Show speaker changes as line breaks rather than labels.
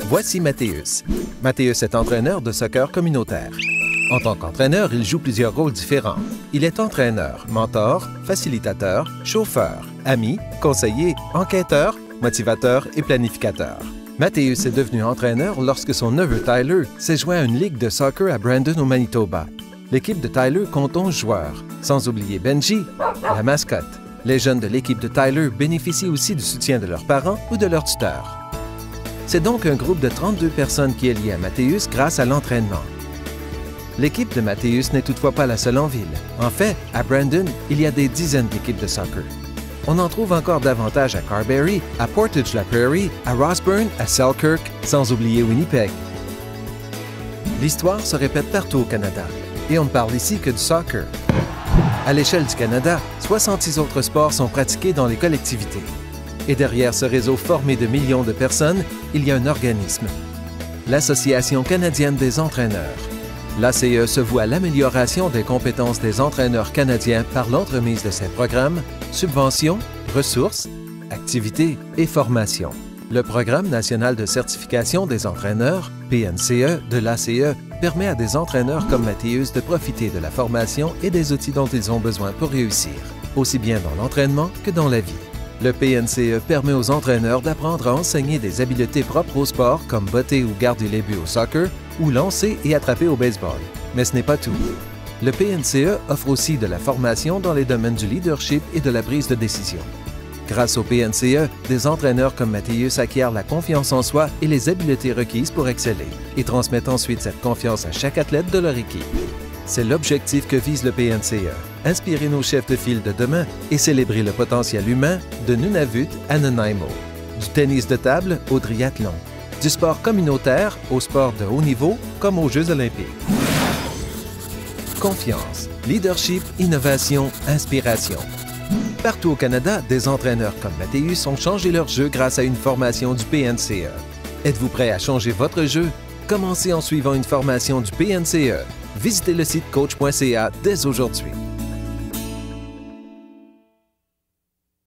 Voici Mathéus. Mathéus est entraîneur de soccer communautaire. En tant qu'entraîneur, il joue plusieurs rôles différents. Il est entraîneur, mentor, facilitateur, chauffeur, ami, conseiller, enquêteur, motivateur et planificateur. Mathéus est devenu entraîneur lorsque son neveu Tyler s'est joint à une ligue de soccer à Brandon au Manitoba. L'équipe de Tyler compte 11 joueurs, sans oublier Benji, la mascotte. Les jeunes de l'équipe de Tyler bénéficient aussi du soutien de leurs parents ou de leurs tuteurs. C'est donc un groupe de 32 personnes qui est lié à Mathéus grâce à l'entraînement. L'équipe de Mathéus n'est toutefois pas la seule en ville. En fait, à Brandon, il y a des dizaines d'équipes de soccer. On en trouve encore davantage à Carberry, à Portage-la-Prairie, à Rossburn, à Selkirk, sans oublier Winnipeg. L'histoire se répète partout au Canada, et on ne parle ici que du soccer. À l'échelle du Canada, 66 autres sports sont pratiqués dans les collectivités. Et derrière ce réseau formé de millions de personnes, il y a un organisme, l'Association canadienne des entraîneurs. L'ACE se voue à l'amélioration des compétences des entraîneurs canadiens par l'entremise de ses programmes, subventions, ressources, activités et formations. Le Programme national de certification des entraîneurs, PNCE, de l'ACE, permet à des entraîneurs comme Mathéus de profiter de la formation et des outils dont ils ont besoin pour réussir, aussi bien dans l'entraînement que dans la vie. Le PNCE permet aux entraîneurs d'apprendre à enseigner des habiletés propres au sport comme botter ou garder les buts au soccer ou lancer et attraper au baseball. Mais ce n'est pas tout. Le PNCE offre aussi de la formation dans les domaines du leadership et de la prise de décision. Grâce au PNCE, des entraîneurs comme Mathéus acquièrent la confiance en soi et les habiletés requises pour exceller et transmettent ensuite cette confiance à chaque athlète de leur équipe. C'est l'objectif que vise le PNCE, inspirer nos chefs de file de demain et célébrer le potentiel humain de Nunavut à Nanaimo, du tennis de table au triathlon, du sport communautaire au sport de haut niveau comme aux Jeux olympiques. Confiance, leadership, innovation, inspiration. Partout au Canada, des entraîneurs comme Mathéus ont changé leur jeu grâce à une formation du PNCE. Êtes-vous prêt à changer votre jeu? Commencez en suivant une formation du PNCE. Visitez le site coach.ca dès aujourd'hui.